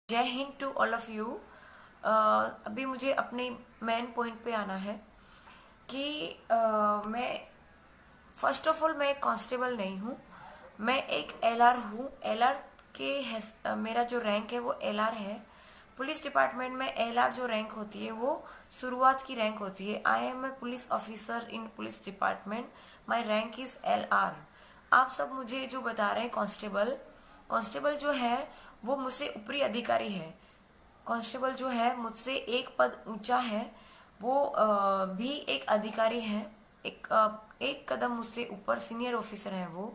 जय हिंद to all of you. अभी मुझे अपने मेन पॉइंट पे आना है कि मैं फर्स्ट ऑफ ऑल मैं एक कांस्टेबल नहीं हूँ, मैं एक एलआर हूँ। एलआर मेरा जो रैंक है वो एलआर है। पुलिस डिपार्टमेंट में एलआर जो रैंक होती है वो शुरुआत की रैंक होती है। I am a police officer in police department, my rank is LR. आप सब मुझे जो बता रहे हैं कांस्टेबल, कांस्टेबल जो है वो मुझसे ऊपरी अधिकारी है। कांस्टेबल जो है मुझसे एक पद ऊंचा है, वो भी एक अधिकारी है, एक कदम मुझसे ऊपर सीनियर ऑफिसर है वो।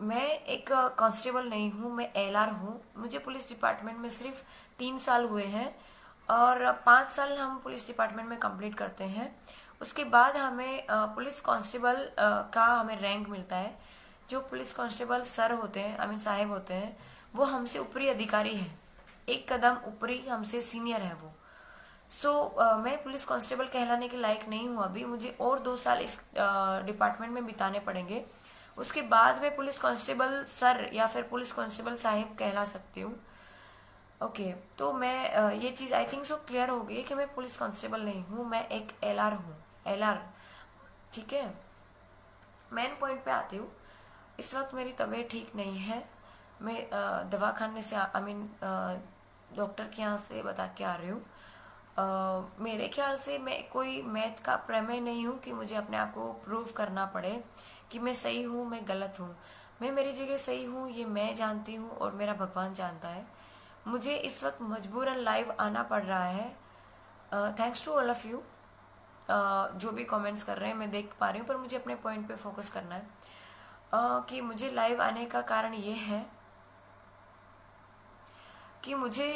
मैं एक कांस्टेबल नहीं हूँ, मैं एलआर हूँ। मुझे पुलिस डिपार्टमेंट में सिर्फ 3 साल हुए हैं और 5 साल हम पुलिस डिपार्टमेंट में कंप्लीट करते हैं। उसके बाद हमें पुलिस कांस्टेबल का हमें रैंक मिलता है। जो पुलिस कांस्टेबल सर होते हैं, आई मीन साहेब होते हैं, वो हमसे ऊपरी अधिकारी है, एक कदम ऊपरी हमसे सीनियर है वो। मैं पुलिस कांस्टेबल कहलाने के लायक नहीं हूँ अभी। मुझे और 2 साल इस डिपार्टमेंट में बिताने पड़ेंगे। उसके बाद मैं पुलिस कांस्टेबल सर या फिर पुलिस कांस्टेबल साहिब कहला सकती हूँ। ओके, तो मैं ये चीज आई थिंक सो क्लियर हो गई कि मैं पुलिस कांस्टेबल नहीं हूँ, मैं एक एलआर हूँ। एलआर, ठीक है। मेन पॉइंट पे आती हूँ। इस वक्त मेरी तबीयत ठीक नहीं है। मैं दवाखाने से आई मीन डॉक्टर के यहाँ से बता के आ रही हूँ। मेरे ख्याल से मैं कोई मैथ का प्रमेय नहीं हूँ कि मुझे अपने आप को प्रूव करना पड़े कि मैं सही हूँ, मैं गलत हूँ। मैं मेरी जगह सही हूँ, ये मैं जानती हूँ और मेरा भगवान जानता है। मुझे इस वक्त मजबूरन लाइव आना पड़ रहा है। Thanks to all of you जो भी कमेंट्स कर रहे हैं, मैं देख पा रही हूँ, पर मुझे अपने पॉइंट पे फोकस करना है। कि मुझे लाइव आने का कारण ये है कि मुझे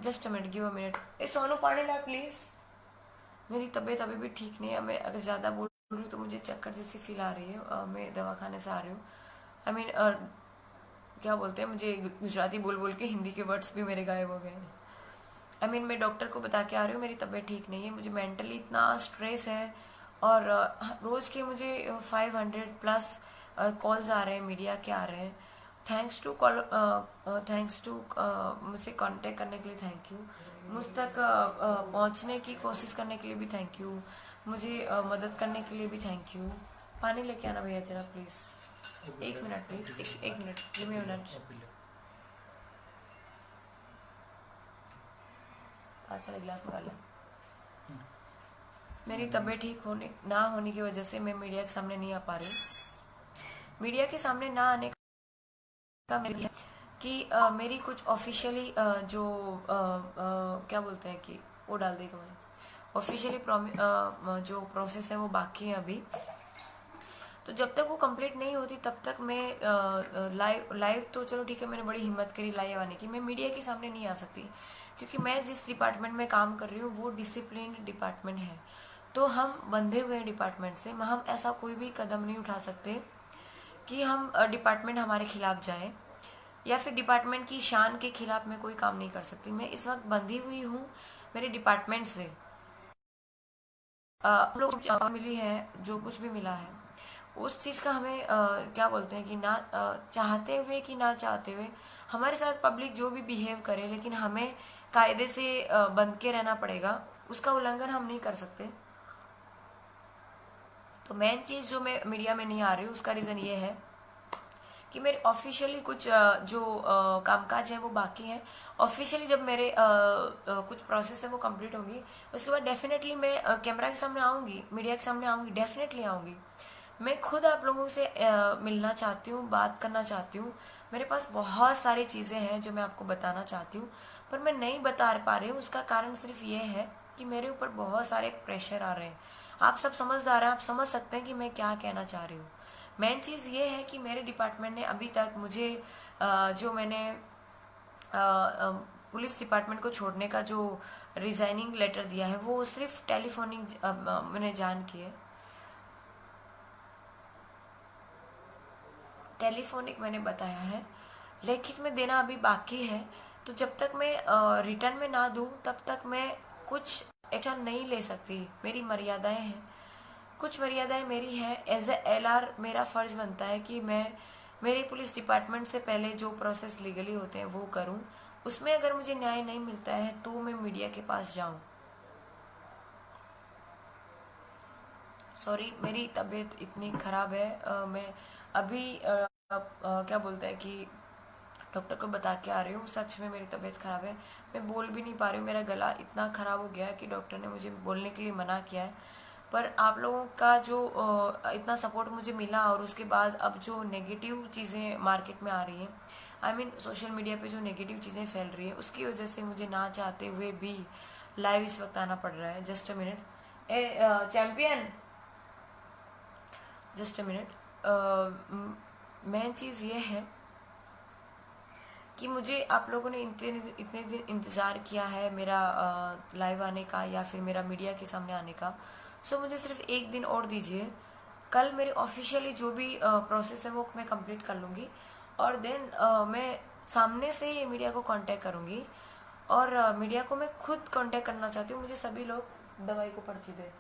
just a minute, give a minute. ए सोनू पानी ला प्लीज। मेरी तबीयत अभी भी ठीक नहीं है। मैं अगर ज्यादा बोल रही हूँ तो मुझे चक्कर जैसी फील आ रही है। मैं दवाखाने से आ रही हूँ। आई मीन क्या बोलते हैं, मुझे गुजराती बोल बोल के हिंदी के वर्ड्स भी मेरे गायब हो गए हैं। आई मीन मैं डॉक्टर को बता के आ रही हूँ मेरी तबीयत ठीक नहीं है, मुझे मेंटली इतना स्ट्रेस है। और रोज के मुझे 500+ कॉल्स आ रहे हैं, मीडिया के आ रहे हैं। थैंक्स टू मुझसे कांटेक्ट करने के लिए थैंक यू। मुझ तक पहुंचने की कोशिश करने के लिए भी थैंक यू। मुझे मदद करने के लिए भी थैंक यू। पानी लेके आना भैया जरा प्लीज। एक मिनट प्लीज, एक minute, give me a minute. अच्छा गिलास में डाला। मेरी तबीयत ठीक ना होने की वजह से मैं मीडिया के सामने नहीं आ पा रही हूँ। मीडिया के सामने ना आने का मेरी है कि मेरी कुछ ऑफिशियली जो क्या बोलते हैं कि वो डाल देगा मैं ऑफिशियली जो प्रोसेस है वो बाकी है अभी। तो जब तक वो कंप्लीट नहीं होती तब तक मैं लाइव तो चलो ठीक है, मैंने बड़ी हिम्मत करी लाइव आने की। मैं मीडिया के सामने नहीं आ सकती क्योंकि मैं जिस डिपार्टमेंट में काम कर रही हूँ वो डिसिप्लिन डिपार्टमेंट है। तो हम बंधे हुए हैं डिपार्टमेंट से। हम ऐसा कोई भी कदम नहीं उठा सकते कि हम डिपार्टमेंट हमारे खिलाफ जाए या फिर डिपार्टमेंट की शान के खिलाफ मैं कोई काम नहीं कर सकती। मैं इस वक्त बंधी हुई हूँ मेरे डिपार्टमेंट से। हम लोग मिली है, जो कुछ भी मिला है उस चीज का हमें क्या बोलते हैं कि ना चाहते हुए कि ना चाहते हुए हमारे साथ पब्लिक जो भी बिहेव करे, लेकिन हमें कायदे से बंध के रहना पड़ेगा। उसका उल्लंघन हम नहीं कर सकते। तो मेन चीज जो मैं मीडिया में नहीं आ रही हूँ उसका रीजन ये है कि मेरे ऑफिशियली कुछ जो कामकाज है वो बाकी है। ऑफिशियली जब मेरे कुछ प्रोसेस है वो कंप्लीट होगी उसके बाद डेफिनेटली मैं कैमरा के सामने आऊंगी, मीडिया के सामने आऊंगी, डेफिनेटली आऊंगी। मैं खुद आप लोगों से मिलना चाहती हूँ, बात करना चाहती हूँ। मेरे पास बहुत सारी चीजें हैं जो मैं आपको बताना चाहती हूँ पर मैं नहीं बता पा रही हूँ। उसका कारण सिर्फ ये है कि मेरे ऊपर बहुत सारे प्रेशर आ रहे हैं। आप सब समझदार हैं, आप समझ सकते हैं कि मैं क्या कहना चाह रही हूँ। मेन चीज ये है कि मेरे डिपार्टमेंट ने अभी तक मुझे जो मैंने पुलिस डिपार्टमेंट को छोड़ने का जो रिजाइनिंग लेटर दिया है वो सिर्फ टेलीफोनिक मैंने जान की है, टेलीफोनिक मैंने बताया है, लिखित में देना अभी बाकी है। तो जब तक मैं रिटर्न में ना दूं तब तक मैं कुछ एक्शन नहीं ले सकती। मेरी मर्यादाएं हैं, कुछ मर्यादाएं मेरी हैं। एज ए एलआर मेरा फर्ज बनता है कि मैं मेरे पुलिस डिपार्टमेंट से पहले जो प्रोसेस लीगली होते हैं वो करूं, उसमें अगर मुझे न्याय नहीं मिलता है तो मैं मीडिया के पास जाऊं। सॉरी, मेरी तबीयत इतनी खराब है, मैं अभी क्या बोलते हैं कि डॉक्टर को बता के आ रही हूँ। सच में मेरी तबीयत खराब है, मैं बोल भी नहीं पा रही हूँ, मेरा गला इतना खराब हो गया है कि डॉक्टर ने मुझे बोलने के लिए मना किया है। पर आप लोगों का जो इतना सपोर्ट मुझे मिला, और उसके बाद अब जो नेगेटिव चीज़ें मार्केट में आ रही हैं, आई मीन सोशल मीडिया पे जो नेगेटिव चीज़ें फैल रही हैं, उसकी वजह से मुझे ना चाहते हुए भी लाइव इस वक्त आना पड़ रहा है। जस्ट अ मिनट, ए champion, just a minute. Main चीज़ ये है कि मुझे आप लोगों ने इतने दिन इंतज़ार किया है मेरा लाइव आने का या फिर मेरा मीडिया के सामने आने का। सो मुझे सिर्फ एक दिन और दीजिए, कल मेरे ऑफिशियली जो भी प्रोसेस है वो मैं कंप्लीट कर लूँगी, और देन मैं सामने से ही मीडिया को कांटेक्ट करूँगी। और मीडिया को मैं खुद कांटेक्ट करना चाहती हूँ। मुझे सभी लोग दवाई को पर्ची दे,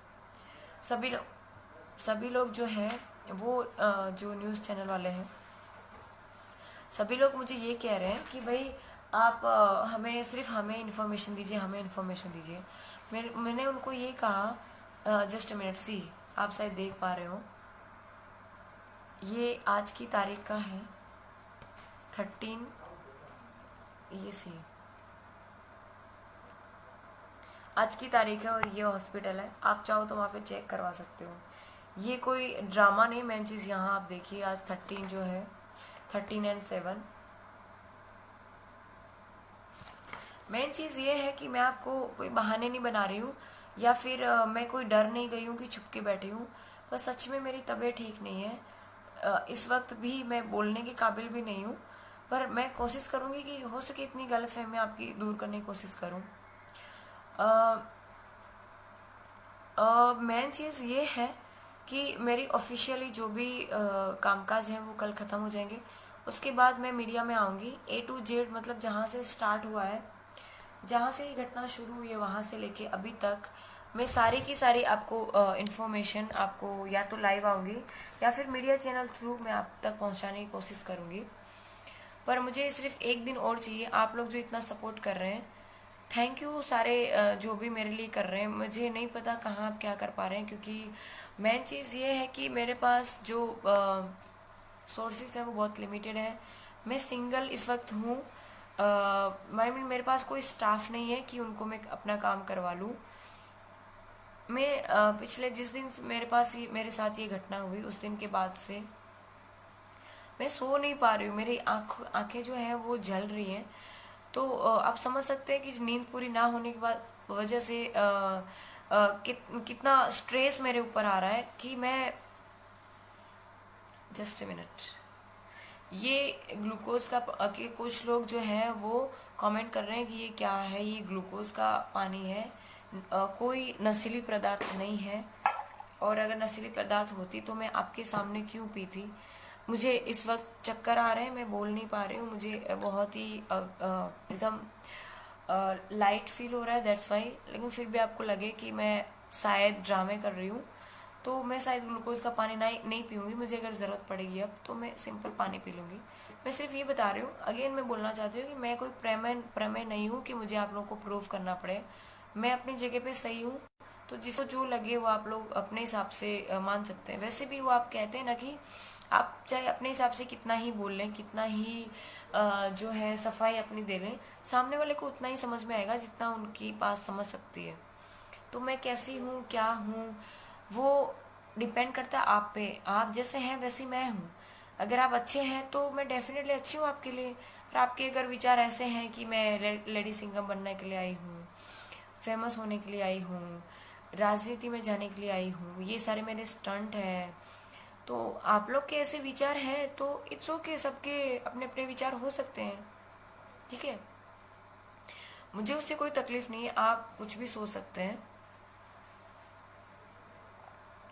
सभी लोग जो है वो जो न्यूज़ चैनल वाले हैं, सभी लोग मुझे ये कह रहे हैं कि भाई आप हमें इन्फॉर्मेशन दीजिए, हमें इन्फॉर्मेशन दीजिए। मैंने उनको ये कहा, जस्ट मिनट सी, आप शायद देख पा रहे हो, ये आज की तारीख का है 13, ये सी आज की तारीख है और ये हॉस्पिटल है, आप चाहो तो वहाँ पे चेक करवा सकते हो। ये कोई ड्रामा नहीं, मेन चीज़ यहाँ आप देखिए, आज 13 जो है, 13 एंड 7। मेन चीज़ ये है कि मैं आपको कोई बहाने नहीं बना रही हूँ, या फिर मैं कोई डर नहीं गई हूँ कि छुप के बैठी हूँ। पर सच में मेरी तबीयत ठीक नहीं है, इस वक्त भी मैं बोलने के काबिल भी नहीं हूँ। पर मैं कोशिश करूँगी कि हो सके इतनी गलतफहमी आपकी दूर करने की कोशिश करूँ। मेन चीज़ ये है कि मेरी ऑफिशियली जो भी कामकाज हैं वो कल ख़त्म हो जाएंगे। उसके बाद मैं मीडिया में आऊँगी, A to Z, मतलब जहाँ से स्टार्ट हुआ है, जहाँ से ये घटना शुरू हुई है वहाँ से लेके अभी तक मैं सारी की सारी आपको इन्फॉर्मेशन आपको या तो लाइव आऊँगी या फिर मीडिया चैनल थ्रू मैं आप तक पहुँचाने की कोशिश करूँगी। पर मुझे सिर्फ एक दिन और चाहिए। आप लोग जो इतना सपोर्ट कर रहे हैं, थैंक यू सारे जो भी मेरे लिए कर रहे हैं। मुझे नहीं पता कहाँ आप क्या कर पा रहे हैं, क्योंकि मेन चीज़ ये है कि मेरे पास जो सोर्सेज है वो बहुत लिमिटेड है। मैं सिंगल इस वक्त हूँ, आई मीन मेरे पास कोई स्टाफ नहीं है कि उनको मैं अपना काम करवा लूँ। मैं पिछले जिस दिन मेरे साथ ये घटना हुई, उस दिन के बाद से मैं सो नहीं पा रही हूँ, मेरी आंखें जो है वो जल रही हैं। तो आप समझ सकते हैं कि नींद पूरी ना होने के बाद वजह से कितना स्ट्रेस मेरे ऊपर आ रहा है कि मैं, जस्ट ए मिनट, ये ग्लूकोज का कि कुछ लोग जो हैं वो कमेंट कर रहे हैं कि ये क्या है, ये ग्लूकोज का पानी है, कोई नशीली पदार्थ नहीं है। और अगर नशीली पदार्थ होती तो मैं आपके सामने क्यों पीती। मुझे इस वक्त चक्कर आ रहे हैं, मैं बोल नहीं पा रही हूँ, मुझे बहुत ही एकदम लाइट फील हो रहा है, दैट्स वाई। लेकिन फिर भी आपको लगे कि मैं शायद ड्रामे कर रही हूँ तो मैं शायद ग्लूकोज का पानी नहीं पीऊँगी। मुझे अगर ज़रूरत पड़ेगी अब तो मैं सिंपल पानी पी लूँगी। मैं सिर्फ ये बता रही हूँ, अगेन मैं बोलना चाहती हूँ कि मैं कोई प्रमेय नहीं हूँ कि मुझे आप लोगों को प्रूव करना पड़े। मैं अपनी जगह पे सही हूँ, तो जिसको जो लगे वो आप लोग अपने हिसाब से मान सकते हैं। वैसे भी वो आप कहते हैं ना कि आप चाहे अपने हिसाब से कितना ही बोल लें, कितना ही जो है सफाई अपनी दे लें, सामने वाले को उतना ही समझ में आएगा जितना उनकी बात समझ सकती है। तो मैं कैसी हूँ, क्या हूँ, वो डिपेंड करता है आप पे। आप जैसे हैं वैसे मैं हूँ। अगर आप अच्छे हैं तो मैं डेफिनेटली अच्छी हूँ आपके लिए। और आपके अगर विचार ऐसे हैं कि मैं लेडी सिंगर बनने के लिए आई हूँ, फेमस होने के लिए आई हूँ, राजनीति में जाने के लिए आई हूँ, ये सारे मेरे स्टंट हैं, तो आप लोग के ऐसे विचार हैं तो इट्स ओके, सबके अपने अपने विचार हो सकते हैं, ठीक है। मुझे उससे कोई तकलीफ नहीं है, आप कुछ भी सोच सकते हैं,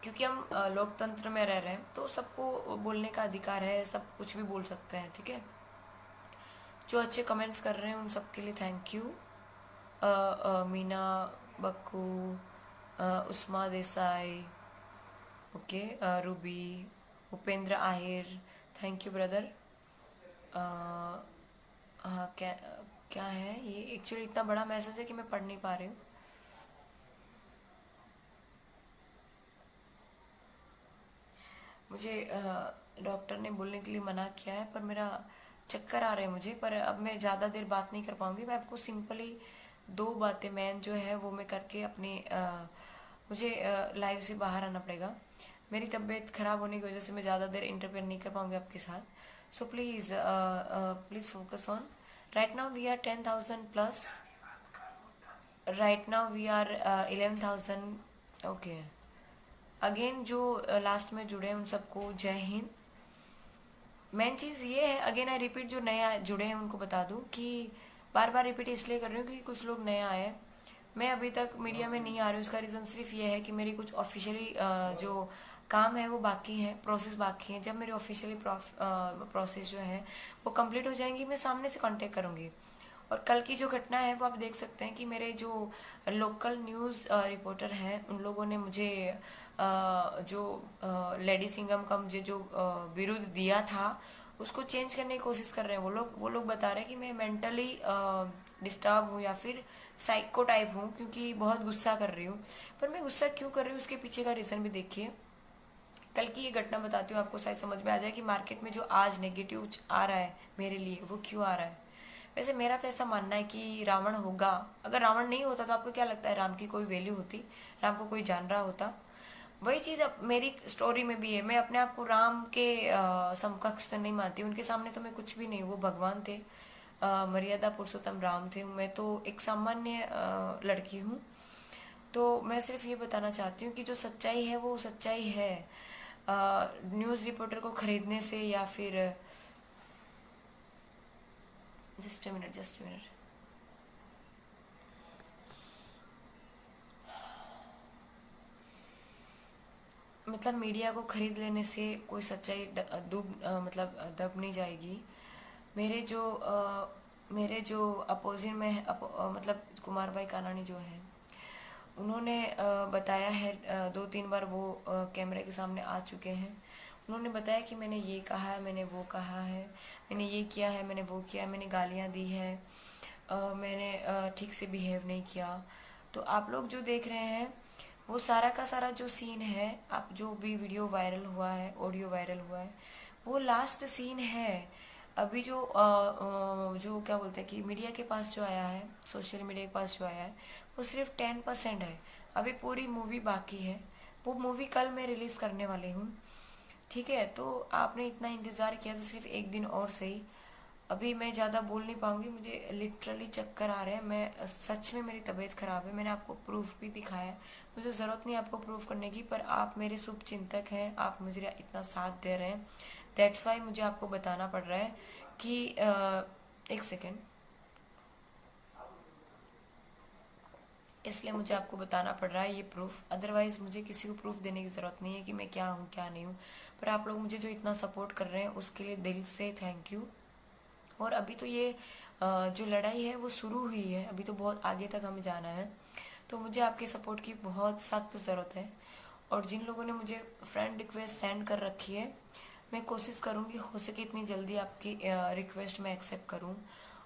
क्योंकि हम लोकतंत्र में रह रहे हैं तो सबको बोलने का अधिकार है, सब कुछ भी बोल सकते हैं, ठीक है। जो अच्छे कमेंट्स कर रहे हैं उन सब के लिए thank you. Meena Bakku, Usma Desai, okay, Ruby, Upendra Ahir, thank you brother. हाँ, क्या क्या है ये? एक्चुअली इतना बड़ा मैसेज है कि मैं पढ़ नहीं पा रही हूँ। मुझे डॉक्टर ने बोलने के लिए मना किया है, पर मेरा चक्कर आ रहे हैं मुझे। पर अब मैं ज़्यादा देर बात नहीं कर पाऊंगी। मैं आपको सिंपली दो बातें मैन जो है वो मैं करके अपनी मुझे लाइव से बाहर आना पड़ेगा। मेरी तबीयत खराब होने की वजह से मैं ज़्यादा देर इंटरफेयर नहीं कर पाऊंगी आपके साथ। So please please focus on. Right now we are 10,000 plus. Right now we are 11,000। Okay. Again जो लास्ट में जुड़े हैं उन सबको जय हिंद। मेन चीज़ ये है, अगेन आई रिपीट, जो नए जुड़े हैं उनको बता दूं कि बार बार रिपीट इसलिए कर रही हूँ क्योंकि कुछ लोग नए आए हैं। मैं अभी तक मीडिया में नहीं आ रही हूँ, उसका रीज़न सिर्फ ये है कि मेरी कुछ ऑफिशियली जो काम है वो बाकी है, प्रोसेस बाकी है। जब मेरी ऑफिशियली प्रोसेस जो है वो कंप्लीट हो जाएंगी, मैं सामने से कांटेक्ट करूंगी। और कल की जो घटना है वो आप देख सकते हैं कि मेरे जो लोकल न्यूज़ रिपोर्टर हैं उन लोगों ने मुझे जो लेडी सिंघम का मुझे जो विरुद्ध दिया था उसको चेंज करने की कोशिश कर रहे हैं। वो लोग बता रहे हैं कि मैं मेंटली डिस्टर्ब हूँ या फिर साइको टाइप हूँ क्योंकि बहुत गुस्सा कर रही हूँ। पर मैं गुस्सा क्यों कर रही हूँ उसके पीछे का रीज़न भी देखिए। कल की ये घटना बताती हूँ, आपको शायद समझ में आ जाए कि मार्केट में जो आज नेगेटिव आ रहा है मेरे लिए वो क्यों आ रहा है। वैसे मेरा तो ऐसा मानना है कि रावण होगा। अगर रावण नहीं होता तो आपको क्या लगता है राम की कोई वैल्यू होती? राम को कोई जान रहा होता? वही चीज अब मेरी स्टोरी में भी है। मैं अपने आप को राम के समकक्ष तो नहीं मानती, उनके सामने तो मैं कुछ भी नहीं। वो भगवान थे, मर्यादा पुरुषोत्तम राम थे। मैं तो एक सामान्य लड़की हूँ। तो मैं सिर्फ ये बताना चाहती हूँ कि जो सच्चाई है वो सच्चाई है। न्यूज़ रिपोर्टर को खरीदने से या फिर just a minute, just a minute. मतलब मीडिया को खरीद लेने से कोई सच्चाई मतलब दब नहीं जाएगी। मेरे जो अपोजिट में मतलब कुमार भाई कानानी जो है उन्होंने बताया है, 2-3 बार वो कैमरे के सामने आ चुके हैं। उन्होंने बताया कि मैंने ये कहा है, मैंने वो कहा है, मैंने ये किया है, मैंने वो किया है, मैंने गालियाँ दी है, मैंने ठीक से बिहेव नहीं किया। तो आप लोग जो देख रहे हैं वो सारा का सारा जो सीन है, आप जो भी वीडियो वायरल हुआ है, ऑडियो वायरल हुआ है, वो लास्ट सीन है। अभी जो क्या बोलते हैं कि मीडिया के पास जो आया है, सोशल मीडिया के पास जो आया है वो सिर्फ 10% है। अभी पूरी मूवी बाकी है। वो मूवी कल मैं रिलीज करने वाली हूँ। ठीक है, तो आपने इतना इंतजार किया तो सिर्फ एक दिन और सही। अभी मैं ज़्यादा बोल नहीं पाऊंगी, मुझे लिटरली चक्कर आ रहे हैं। मैं सच में मेरी तबीयत खराब है। मैंने आपको प्रूफ भी दिखाया है। मुझे ज़रूरत नहीं आपको प्रूफ करने की, पर आप मेरे शुभ चिंतक हैं, आप मुझे इतना साथ दे रहे हैं। दैट्स वाई मुझे आपको बताना पड़ रहा है कि एक सेकेंड, इसलिए मुझे आपको बताना पड़ रहा है ये प्रूफ। अदरवाइज मुझे किसी को प्रूफ देने की ज़रूरत नहीं है कि मैं क्या हूँ क्या नहीं हूँ। पर आप लोग मुझे जो इतना सपोर्ट कर रहे हैं उसके लिए दिल से थैंक यू। और अभी तो ये जो लड़ाई है वो शुरू हुई है, अभी तो बहुत आगे तक हमें जाना है। तो मुझे आपके सपोर्ट की बहुत सख्त ज़रूरत है। और जिन लोगों ने मुझे फ्रेंड रिक्वेस्ट सेंड कर रखी है, मैं कोशिश करूँगी हो सके इतनी जल्दी आपकी रिक्वेस्ट मैं एक्सेप्ट करूँ।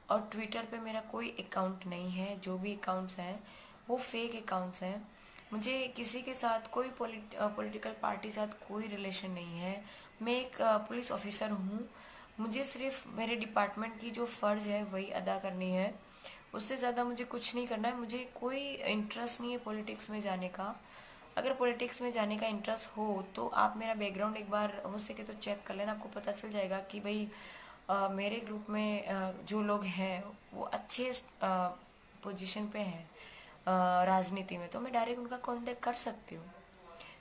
और ट्विटर पे मेरा कोई अकाउंट नहीं है, जो भी अकाउंट्स हैं वो फेक अकाउंट्स हैं। मुझे किसी के साथ कोई पॉलिटिकल पार्टी साथ कोई रिलेशन नहीं है। मैं एक पुलिस ऑफिसर हूँ। मुझे सिर्फ मेरे डिपार्टमेंट की जो फ़र्ज है वही अदा करनी है। उससे ज़्यादा मुझे कुछ नहीं करना है। मुझे कोई इंटरेस्ट नहीं है पॉलिटिक्स में जाने का। अगर पॉलिटिक्स में जाने का इंटरेस्ट हो तो आप मेरा बैकग्राउंड एक बार हो सके तो चेक कर लेना। आपको पता चल जाएगा कि भाई मेरे ग्रुप में जो लोग हैं वो अच्छे पोजीशन पे हैं राजनीति में, तो मैं डायरेक्ट उनका कांटेक्ट कर सकती हूँ।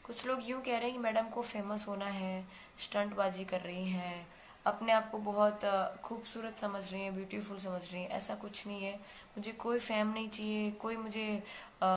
कुछ लोग यूँ कह रहे हैं कि मैडम को फेमस होना है, स्टंटबाजी कर रही हैं, अपने आप को बहुत खूबसूरत समझ रही हैं, ब्यूटीफुल समझ रही हैं। ऐसा कुछ नहीं है। मुझे कोई फेम नहीं चाहिए, कोई मुझे